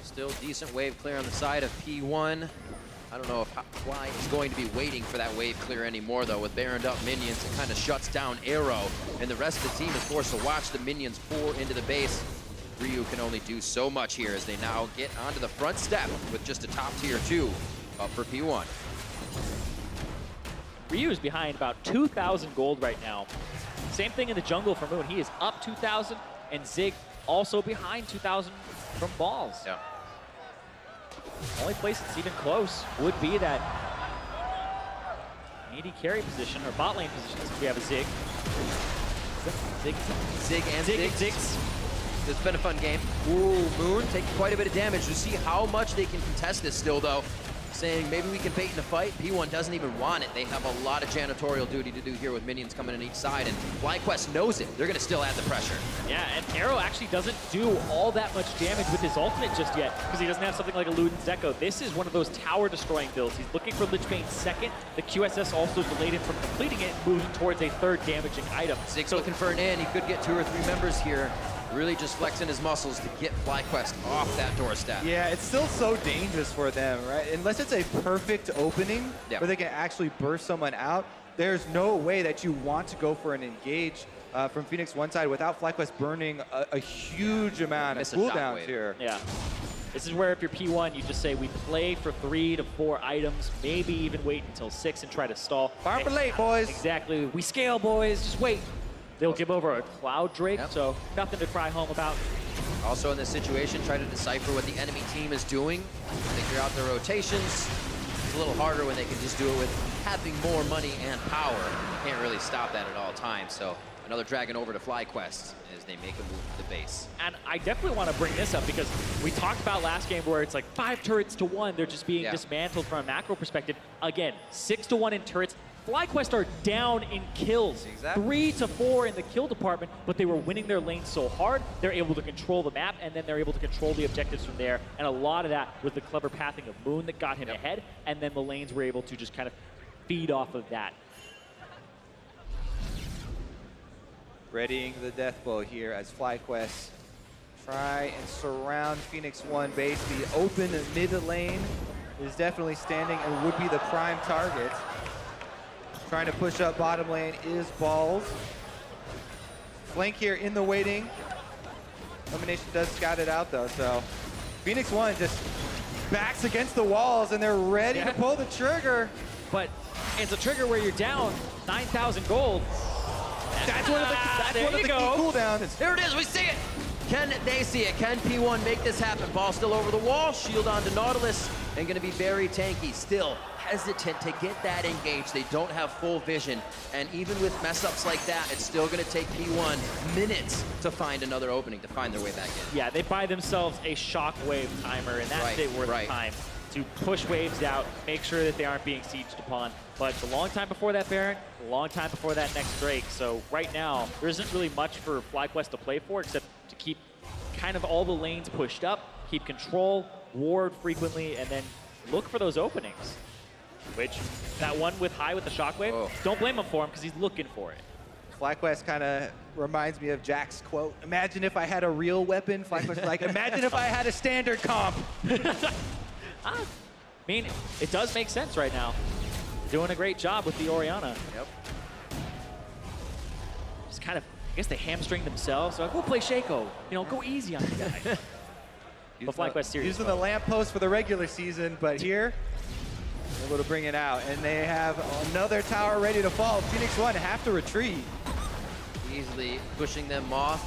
Still decent wave clear on the side of P1. I don't know if Fly is going to be waiting for that wave clear anymore, though. With Baroned up minions, it kind of shuts down Arrow, and the rest of the team is forced to watch the minions pour into the base. Ryu can only do so much here as they now get onto the front step with just a top tier 2 up for P1. Ryu is behind about 2,000 gold right now. Same thing in the jungle for Moon. He is up 2,000, and Zig also behind 2,000 from Balls. Yeah. Only place it's even close would be that AD carry position, or bot lane position, since we have a Zig. Zig and Ziggs. It's been a fun game. Ooh, Moon taking quite a bit of damage. We'll see how much they can contest this still, though. Saying maybe we can bait in a fight. P1 doesn't even want it. They have a lot of janitorial duty to do here with minions coming on each side, and FlyQuest knows it. They're going to still add the pressure. Yeah, and Arrow actually doesn't do all that much damage with his ultimate just yet, because he doesn't have something like a Luden's Echo. This is one of those tower-destroying builds. He's looking for Lich Bane second. The QSS also delayed him from completing it, moving towards a third damaging item. Ziggs looking for an in. He could get 2 or 3 members here. Really just flexing his muscles to get FlyQuest off that doorstep. Yeah, it's still so dangerous for them, right? Unless it's a perfect opening where they can actually burst someone out, there's no way that you want to go for an engage from Phoenix1 side without FlyQuest burning a huge amount of cooldowns here. Yeah. This is where if you're P1, you just say we play for 3 to 4 items, maybe even wait until 6 and try to stall. Farm for late, boys. Exactly. We scale, boys. Just wait. They'll give over a Cloud Drake, so nothing to cry home about. Also in this situation, try to decipher what the enemy team is doing, figure out their rotations. It's a little harder when they can just do it with having more money and power. Can't really stop that at all times, so another dragon over to FlyQuest as they make a move to the base. And I definitely want to bring this up because we talked about last game where it's like 5 turrets to 1. They're just being dismantled from a macro perspective. Again, 6 to 1 in turrets. FlyQuest are down in kills, 3 to 4 in the kill department, but they were winning their lanes so hard, they're able to control the map, and then they're able to control the objectives from there. And a lot of that was the clever pathing of Moon that got him ahead, and then the lanes were able to just kind of feed off of that. Readying the death blow here as FlyQuest try and surround Phoenix1 base. The open mid lane is definitely standing and would be the prime target. Trying to push up bottom lane is Balls. Flank here in the waiting. Lemonnation does scout it out though, so Phoenix1 just backs against the walls and they're ready to pull the trigger. But it's a trigger where you're down 9,000 gold. That's one of the key cooldowns. There it is, we see it. Can they see it? Can P1 make this happen? Ball still over the wall, shield onto Nautilus. and going to be very tanky. Still hesitant to get that engaged. They don't have full vision, and even with mess-ups like that, it's still going to take P1 minutes to find another opening, to find their way back in. Yeah, they buy themselves a shockwave timer, and that's it worth the time to push waves out, make sure that they aren't being sieged upon. But it's a long time before that Baron, a long time before that next Drake. So right now, there isn't really much for FlyQuest to play for except to keep kind of all the lanes pushed up, keep control, ward frequently, and then look for those openings. Which, that one with high with the shockwave, don't blame him for him because he's looking for it. FlyQuest kind of reminds me of Jack's quote, imagine if I had a real weapon. FlyQuest like, imagine if I had a standard comp. I mean, it does make sense right now. Doing a great job with the Orianna. Yep. Just kind of, I guess they hamstring themselves. So like, we'll play Shaco. You know, go easy on the guy. But FlyQuest series. Using the lamppost for the regular season, but here, able to bring it out. And they have another tower ready to fall. Phoenix1 have to retreat. Easily pushing them off.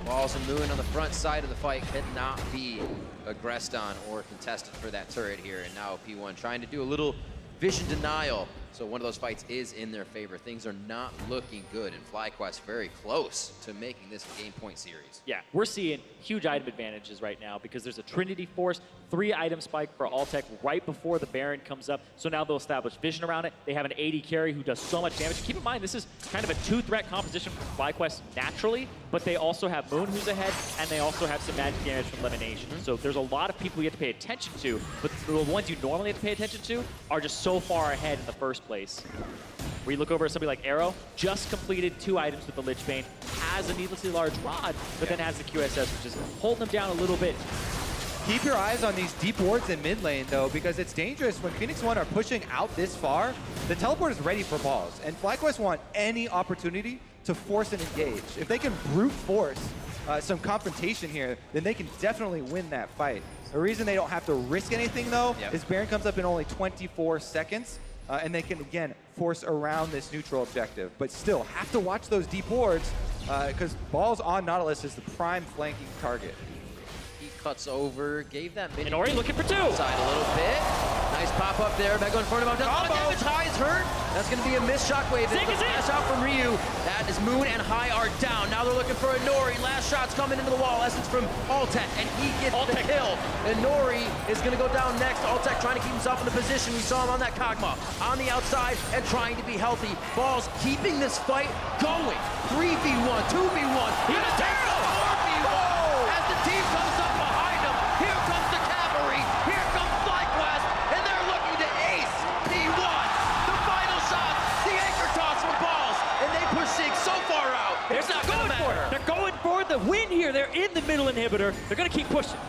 Balls and Moon on the front side of the fight cannot be aggressed on or contested for that turret here. And now P1 trying to do a little vision denial. So one of those fights is in their favor. Things are not looking good, and FlyQuest very close to making this a game point series. Yeah, we're seeing huge item advantages right now because there's a Trinity Force, 3 item spike for Altec right before the Baron comes up. So now they'll establish vision around it. They have an AD carry who does so much damage. Keep in mind, this is kind of a 2-threat composition for FlyQuest naturally, but they also have Moon who's ahead, and they also have some magic damage from Lemonnation. So there's a lot of people you have to pay attention to, but the ones you normally have to pay attention to are just so far ahead in the first place. Where you look over at somebody like Arrow, just completed 2 items with the Lich Bane, has a needlessly large rod, but then has the QSS, which is holding them down a little bit. Keep your eyes on these deep wards in mid lane, though, because it's dangerous when Phoenix1 are pushing out this far. The teleport is ready for balls, and FlyQuest want any opportunity to force an engage. If they can brute force some confrontation here, then they can definitely win that fight. The reason they don't have to risk anything, though, is Baron comes up in only 24 seconds. And they can, again, force around this neutral objective. But still, have to watch those deep wards, because balls on Nautilus is the prime flanking target. He cuts over, gave that minion. Inori looking for 2. Side a little bit. Nice pop up there. Mega in front of him. Damage. High is hurt. That's going to be a missed shockwave. Flash out from Ryu. That is Moon and High are down. Now they're looking for Inori. Last shot's coming into the wall. Essence from Altec, and he gets the kill. Inori is going to go down next. Altec trying to keep himself in the position. We saw him on that Kog'Maw on the outside and trying to be healthy. Balls keeping this fight going. 3v1, 2v1. He has a 4v1 as the team comes up behind him. Here comes the cavalry. Here comes FlyQuest, and they're looking to ace P1. The final shot, the anchor toss for Balls, and they push Ziggs so far out. It's not going to matter. They're going for the win here. They're in the middle inhibitor. They're going to keep pushing.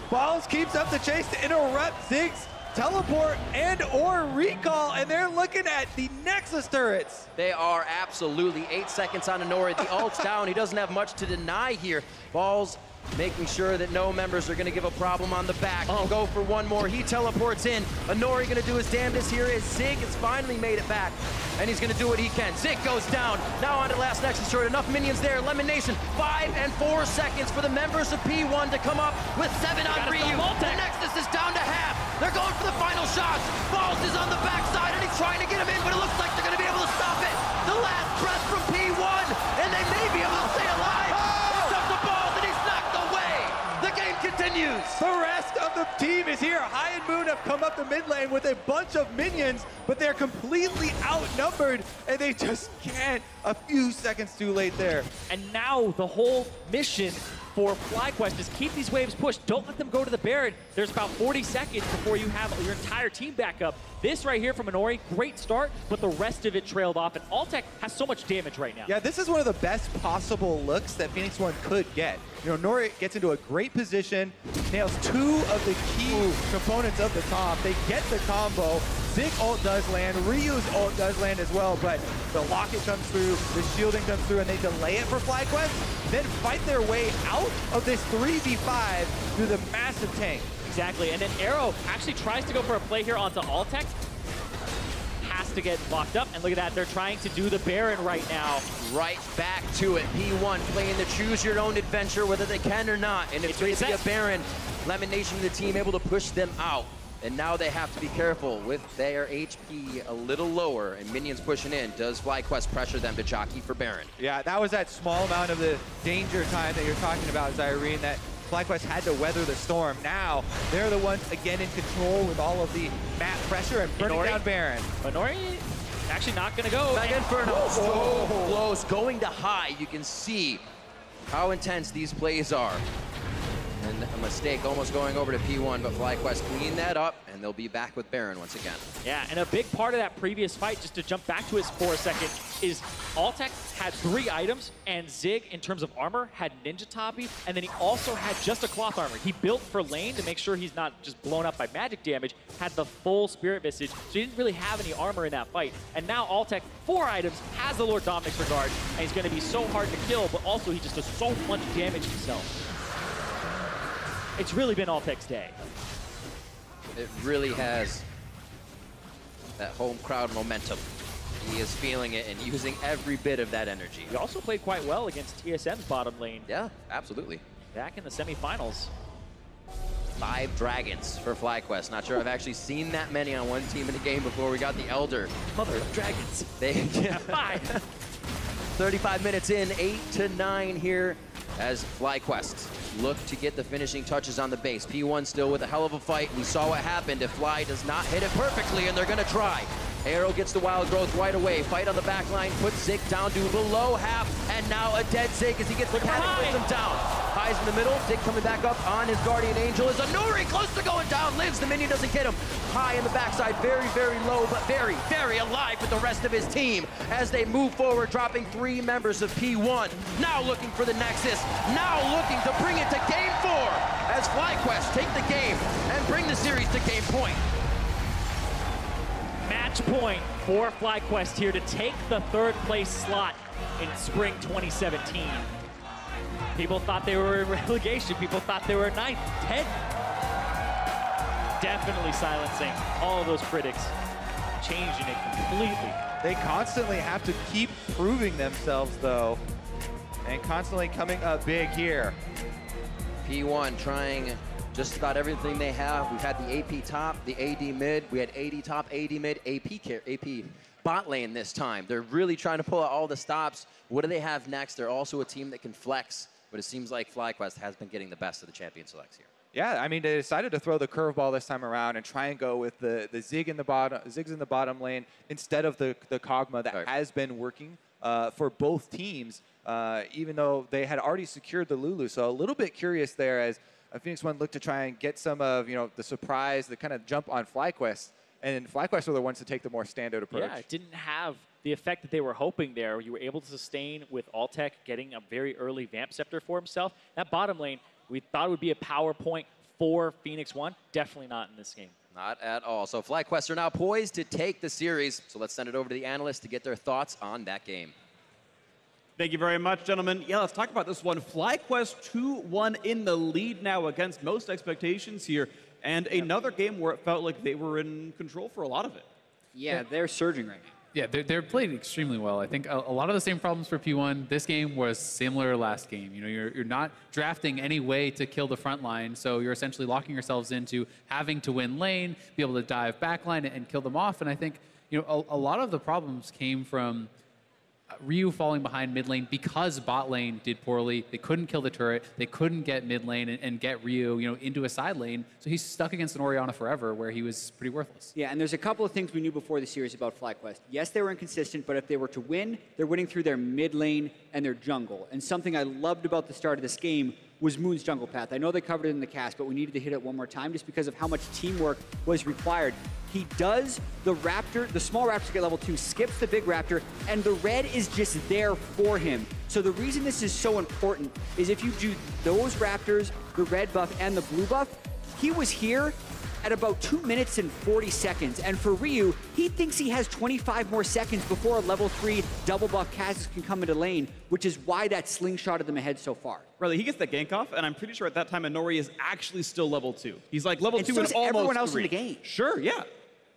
Balls keeps up the chase to interrupt Ziggs. Teleport and or recall, and they're looking at the Nexus turrets. They are absolutely 8 seconds on Inori. The ult's down. He doesn't have much to deny here. Balls making sure that no members are going to give a problem on the back. Go for one more. He teleports in. Inori going to do his damnedest here as Zig has finally made it back, and he's going to do what he can. Zig goes down. Now on to last Nexus turret. Enough minions there. Lemonnation. 5 and 4 seconds for the members of P1 to come up with 7 on Ryu. The Nexus is down to half. They're going for the final shots. Balls is on the backside, and he's trying to get him in, but it looks like they're going to be able to stop it. The last breath from P1, and they may be able to stay alive. It's up to Balls, and he's knocked away. The game continues. The rest of the team is here. High and Moon have come up the mid lane with a bunch of minions, but they're completely outnumbered, and they just can't. A few seconds too late there. And now the whole mission for FlyQuest is keep these waves pushed. Don't let them go to the Baron. There's about 40 seconds before you have your entire team back up. This right here from Inori, great start, but the rest of it trailed off, and Altec has so much damage right now. Yeah, this is one of the best possible looks that Phoenix1 could get. You know, Inori gets into a great position, nails 2 of the key components of the comp. They get the combo. Zig ult does land, Ryu's ult does land as well, but the locket comes through, the shielding comes through, and they delay it for FlyQuest, then fight their way out of this 3v5 through the massive tank. Exactly, and then Arrow actually tries to go for a play here onto Altec. Has to get locked up, and look at that, they're trying to do the Baron right now. Right back to it. P1 playing the choose your own adventure, whether they can or not, and it's going to be a Baron. Lemonnation and the team able to push them out. And now they have to be careful with their HP a little lower and minions pushing in. Does FlyQuest pressure them to jockey for Baron? Yeah, that was that small amount of the danger time that you're talking about, Zirene, that FlyQuest had to weather the storm. Now, they're the ones, again, in control with all of the map pressure and burning down Baron. Inori actually not going to go. Back Inferno, so close, going to high. You can see how intense these plays are. And a mistake almost going over to P1, but FlyQuest clean that up, and they'll be back with Baron once again. Yeah, and a big part of that previous fight, just to jump back to it for a second, is Altec had 3 items, and Zig, in terms of armor, had Ninja Tabi, and then he also had just a cloth armor. He built for lane to make sure he's not just blown up by magic damage, had the full Spirit Visage, so he didn't really have any armor in that fight. And now Altec, 4 items, has the Lord Dominic's Regard, and he's going to be so hard to kill, but also he just does so much damage himself. It's really been Altec's day. It really has that home crowd momentum. He is feeling it and using every bit of that energy. He also played quite well against TSM's bottom lane. Yeah, absolutely. Back in the semifinals. 5 dragons for FlyQuest. Not sure I've actually seen that many on one team in a game before. We got the Elder. Mother of dragons. They, yeah. 5. 35 minutes in, 8-9 here as FlyQuest look to get the finishing touches on the base. P1 still with a hell of a fight. We saw what happened if Fly does not hit it perfectly, and they're going to try. Arrow gets the wild growth right away. Fight on the back line, puts Zig down to below half, and now a dead Zig as he gets the panic, puts him down. Highs in the middle, Zig coming back up on his Guardian Angel is Inori, close to going down, lives, the minion doesn't get him. High in the backside, very, very low, but very, very alive with the rest of his team as they move forward, dropping 3 members of P1. Now looking for the Nexus, now looking to bring it to game 4 as FlyQuest take the game and bring the series to game point. Match point for FlyQuest here to take the 3rd place slot in spring 2017. People thought they were in relegation. People thought they were 9th, 10th. Definitely silencing all of those critics, changing it completely. They constantly have to keep proving themselves, though, and constantly coming up big here. P1 trying just about everything they have. We've had the AP top, the AD mid. We had AD top, AD mid, AP bot lane this time. They're really trying to pull out all the stops. What do they have next? They're also a team that can flex, but it seems like FlyQuest has been getting the best of the champion selects here. Yeah, I mean, they decided to throw the curveball this time around and try and go with the Ziggs in the bottom lane instead of the Kog'Maw that has been working for both teams, even though they had already secured the Lulu. So a little bit curious there as Phoenix1 looked to try and get some of the surprise, the kind of jump on FlyQuest, and FlyQuest were the ones to take the more standard approach. Yeah, it didn't have the effect that they were hoping there. You were able to sustain with Altec getting a very early Vamp Scepter for himself. That bottom lane, we thought it would be a power point for Phoenix1. Definitely not in this game. Not at all. So FlyQuest are now poised to take the series. So let's send it over to the analysts to get their thoughts on that game. Thank you very much, gentlemen. Yeah, let's talk about this one. FlyQuest 2-1 in the lead now against most expectations here. And another game where it felt like they were in control for a lot of it. Yeah, they're surging right now. Yeah, they're played extremely well. I think a lot of the same problems for P1. This game was similar to last game. You're not drafting any way to kill the front line, so you're essentially locking yourselves into having to win lane, be able to dive back line and kill them off. And I think a lot of the problems came from Ryu falling behind mid lane because bot lane did poorly. They couldn't kill the turret. They couldn't get mid lane and get Ryu, into a side lane. So he's stuck against an Orianna forever, where he was pretty worthless. Yeah, and there's a couple of things we knew before the series about FlyQuest. Yes, they were inconsistent, but if they were to win, they're winning through their mid lane and their jungle. And something I loved about the start of this game was Moon's jungle path. I know they covered it in the cast, but we needed to hit it one more time just because of how much teamwork was required. He does the Raptor, the small Raptor get level 2, skips the big Raptor, and the red is just there for him. So the reason this is so important is if you do those Raptors, the red buff and the blue buff, he was here at about 2 minutes and 40 seconds. And for Ryu, he thinks he has 25 more seconds before a level 3 double buff Kha'Zix can come into lane, which is why that slingshotted them ahead so far. Really, he gets the gank off, and I'm pretty sure at that time Inori is actually still level 2. He's like level 2 so and is almost everyone else 3. in the game. Sure, yeah.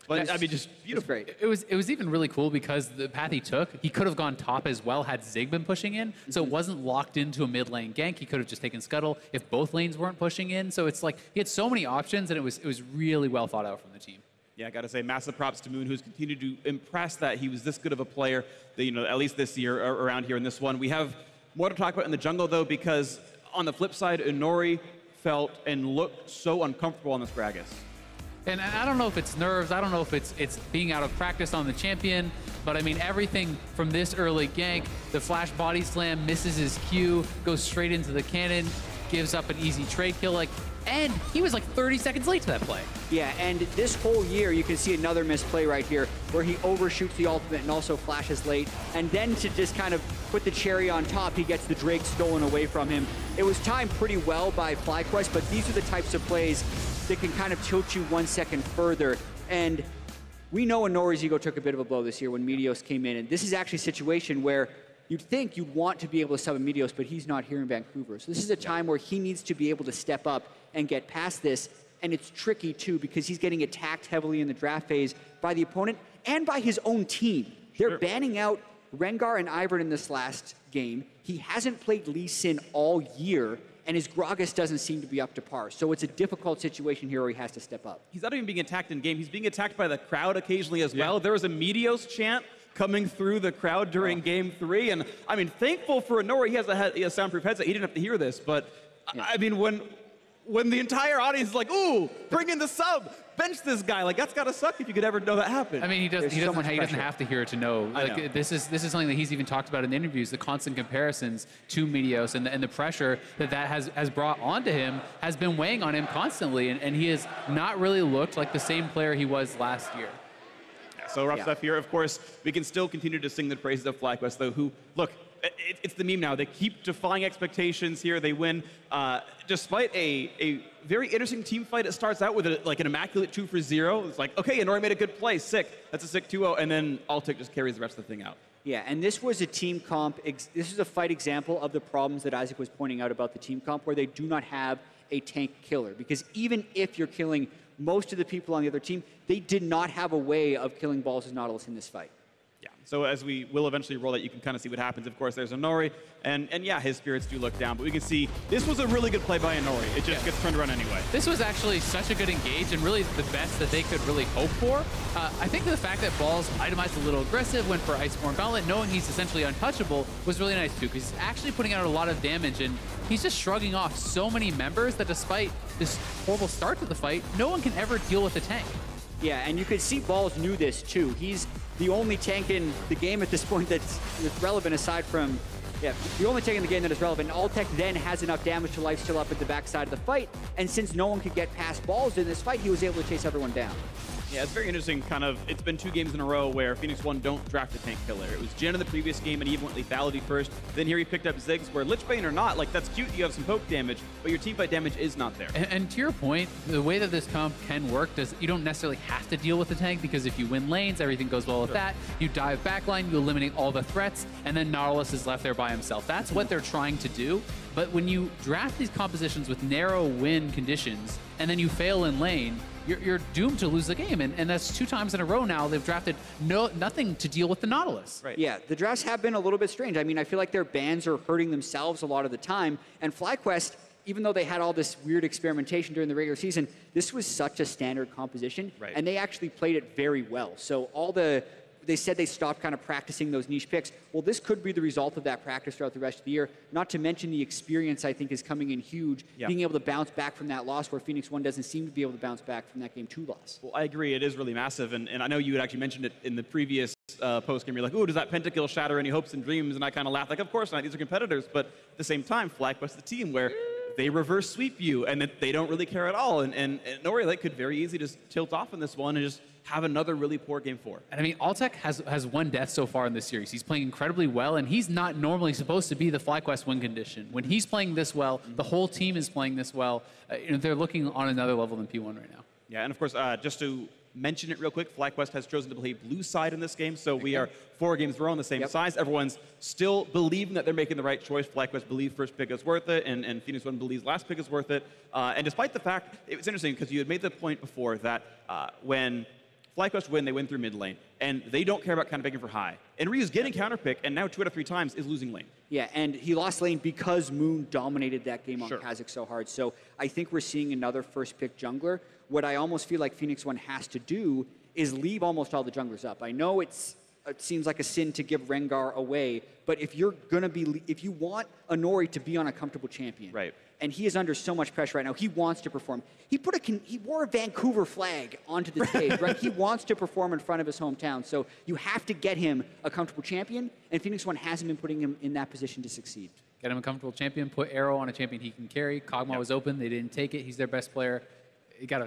But I mean, just beautiful. Great. It was even really cool because the path he took, he could have gone top as well had Zig been pushing in. So it wasn't locked into a mid lane gank. He could have just taken Scuttle if both lanes weren't pushing in. So it's like he had so many options, and it was really well thought out from the team. Yeah, I got to say, massive props to Moon, who's continued to impress that he was this good of a player, that, at least this year around here in this one. We have more to talk about in the jungle, though, because on the flip side, Inori felt and looked so uncomfortable on this Gragas. And I don't know if it's nerves, I don't know if it's being out of practice on the champion, but I mean, everything from this early gank, the flash body slam, misses his Q, goes straight into the cannon, gives up an easy trade kill, and he was like 30 seconds late to that play. Yeah, and this whole year, you can see another misplay right here, where he overshoots the ultimate and also flashes late, and then to just kind of put the cherry on top, he gets the Drake stolen away from him. It was timed pretty well by FlyQuest, but these are the types of plays that can kind of tilt you 1 second further. And we know Inori's ego took a bit of a blow this year when Meteos came in, and this is actually a situation where you'd think you'd want to be able to sub a Meteos, but he's not here in Vancouver. So this is a time where he needs to be able to step up and get past this, and it's tricky too because he's getting attacked heavily in the draft phase by the opponent and by his own team. They're banning out Rengar and Ivern in this last game. He hasn't played Lee Sin all year, and his Gragas doesn't seem to be up to par. So it's a difficult situation here where he has to step up. He's not even being attacked in game. He's being attacked by the crowd occasionally as well. There was a Meteos chant coming through the crowd during Game 3. And, I mean, thankful for Inori, he has a soundproof headset. He didn't have to hear this. But, I mean, when the entire audience is like, ooh, bring in the sub, bench this guy, that's got to suck if you could ever know that happened. I mean, he doesn't have to hear it to know. know. This is something that he's even talked about in the interviews, the constant comparisons to Meteos and the pressure that has brought onto him has been weighing on him constantly, and he has not really looked like the same player he was last year. So rough stuff here. Of course, we can still continue to sing the praises of FlyQuest, though, who, look, it's the meme now. They keep defying expectations here. They win despite a very interesting team fight. It starts out with an immaculate 2-for-0. It's like, okay, Inori made a good play, sick. That's a sick 2-0, and then Altec just carries the rest of the thing out. Yeah, and this was a team comp. This is a fight example of the problems that Isaac was pointing out about the team comp, where they do not have a tank killer. Because even if you're killing most of the people on the other team, they did not have a way of killing Balls' Nautilus in this fight. Yeah, so as we will eventually roll it, you can kind of see what happens. Of course, there's Inori, and yeah, his spirits do look down, but we can see this was a really good play by Inori. It just gets turned around anyway. This was actually such a good engage and really the best that they could really hope for. I think the fact that Balls itemized a little aggressive, went for Iceborne Gauntlet, knowing he's essentially untouchable, was really nice too, because he's actually putting out a lot of damage, and he's just shrugging off so many members that despite this horrible start to the fight, no one can ever deal with the tank. Yeah, and you could see Balls knew this too. He's the only tank in the game at this point that's relevant aside from, the only tank in the game that is relevant. Altec then has enough damage to life steal up at the backside of the fight, and since no one could get past Balls in this fight, he was able to chase everyone down. Yeah, it's very interesting, it's been 2 games in a row where Phoenix1 don't draft a tank killer. It was Jhin in the previous game, and he even went lethality first. Then here he picked up Ziggs, where Lichbane or not, that's cute, you have some poke damage, but your teamfight damage is not there. And to your point, the way that this comp can work, you don't necessarily have to deal with the tank, because if you win lanes, everything goes well with that. You dive backline, you eliminate all the threats, and then Nautilus is left there by himself. That's what they're trying to do. But when you draft these compositions with narrow win conditions, and then you fail in lane, you're doomed to lose the game, and that's 2 times in a row now they've drafted nothing to deal with the Nautilus. Right. Yeah, the drafts have been a little bit strange. I mean, I feel like their bans are hurting themselves a lot of the time, and FlyQuest, even though they had all this weird experimentation during the regular season, this was such a standard composition, and they actually played it very well. So they said they stopped kind of practicing those niche picks. Well, this could be the result of that practice throughout the rest of the year. Not to mention the experience, I think, is coming in huge. Being able to bounce back from that loss, where Phoenix1 doesn't seem to be able to bounce back from that Game 2 loss. Well, I agree. It is really massive. And I know you had actually mentioned it in the previous post-game. You're like, ooh, does that pentakill shatter any hopes and dreams? And I kind of laughed. Of course not. These are competitors. But at the same time, FlyQuest, the team where they reverse sweep you, and they don't really care at all. And Inori could very easily just tilt off in this one and just have another really poor Game 4. And I mean, Altec has 1 death so far in this series. He's playing incredibly well, and he's not normally supposed to be the FlyQuest win condition. When he's playing this well, the whole team is playing this well. They're looking on another level than P1 right now. Yeah, and of course, just to mention it real quick, FlyQuest has chosen to play blue side in this game, so we are 4 games in a row on the same size. Everyone's still believing that they're making the right choice. FlyQuest believe first pick is worth it, and Phoenix1 believes last pick is worth it. And despite the fact, it was interesting because you had made the point before that when FlyQuest win, they win through mid lane, and they don't care about counterpicking for high. And Ryu's getting counterpick, and now 2 out of 3 times is losing lane. Yeah, and he lost lane because Moon dominated that game on Kha'Zix so hard. So I think we're seeing another first pick jungler. What I almost feel like Phoenix1 has to do is leave almost all the junglers up. I know it seems like a sin to give Rengar away, but if you want Inori to be on a comfortable champion, right, and he is under so much pressure right now, he wants to perform. He wore a Vancouver flag onto the stage, right? He wants to perform in front of his hometown, so you have to get him a comfortable champion, and Phoenix1 hasn't been putting him in that position to succeed. Get him a comfortable champion, put Arrow on a champion he can carry. Kog'Maw was open, they didn't take it, he's their best player. You got to